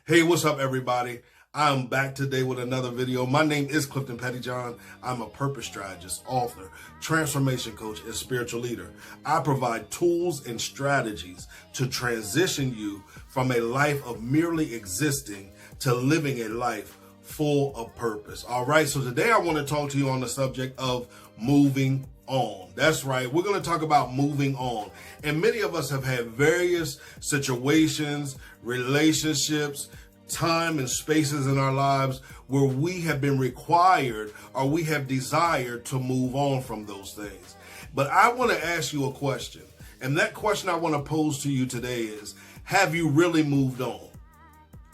Hey, what's up, everybody? I'm back today with another video. My name is Clifton Pettyjohn. I'm a purpose strategist, author, transformation coach, and spiritual leader. I provide tools and strategies to transition you from a life of merely existing to living a life full of purpose. All right, so today I want to talk to you on the subject of moving on. That's right. We're going to talk about moving on. And many of us have had various situations, relationships, time and spaces in our lives where we have been required or we have desired to move on from those things. But I want to ask you a question. And that question I want to pose to you today is, have you really moved on?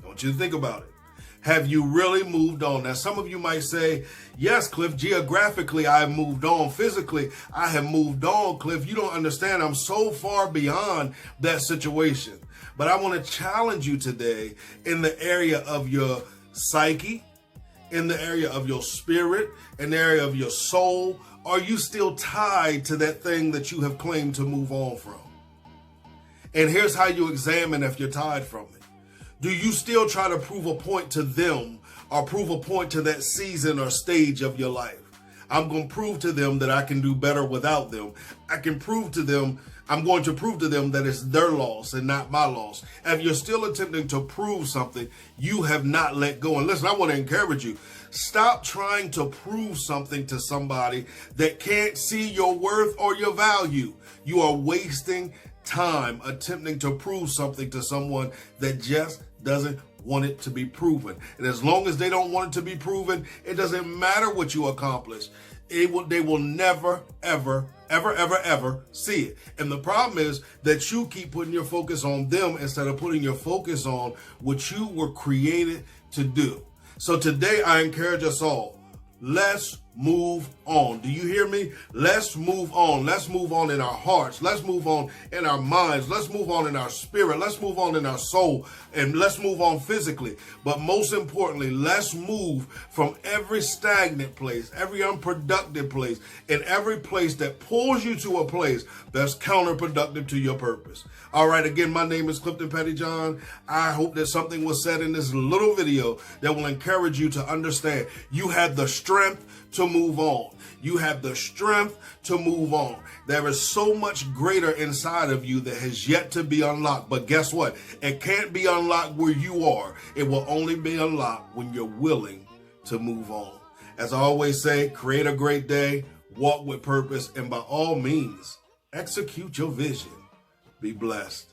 I want you to think about it. Have you really moved on? Now, some of you might say, yes, Cliff, geographically, I have moved on. Physically, I have moved on, Cliff. You don't understand. I'm so far beyond that situation. But I want to challenge you today in the area of your psyche, in the area of your spirit, in the area of your soul. Are you still tied to that thing that you have claimed to move on from? And here's how you examine if you're tied from it. Do you still try to prove a point to them or prove a point to that season or stage of your life? I'm going to prove to them that I can do better without them. I'm going to prove to them that it's their loss and not my loss. If you're still attempting to prove something, you have not let go. And listen, I want to encourage you. Stop trying to prove something to somebody that can't see your worth or your value. You are wasting time attempting to prove something to someone that just doesn't want it to be proven. And as long as they don't want it to be proven, it doesn't matter what you accomplish. They will never, ever see it. And the problem is that you keep putting your focus on them instead of putting your focus on what you were created to do. So today I encourage us all, let's move on. Do you hear me? Let's move on. Let's move on in our hearts. Let's move on in our minds. Let's move on in our spirit. Let's move on in our soul. And let's move on physically. But most importantly, let's move from every stagnant place, every unproductive place, and every place that pulls you to a place that's counterproductive to your purpose. All right, again, my name is Clifton Pettyjohn. I hope that something was said in this little video that will encourage you to understand you have the strength to move on. You have the strength to move on. There is so much greater inside of you that has yet to be unlocked. But guess what? It can't be unlocked where you are. It will only be unlocked when you're willing to move on. As I always say, create a great day, walk with purpose, and by all means, execute your vision. Be blessed.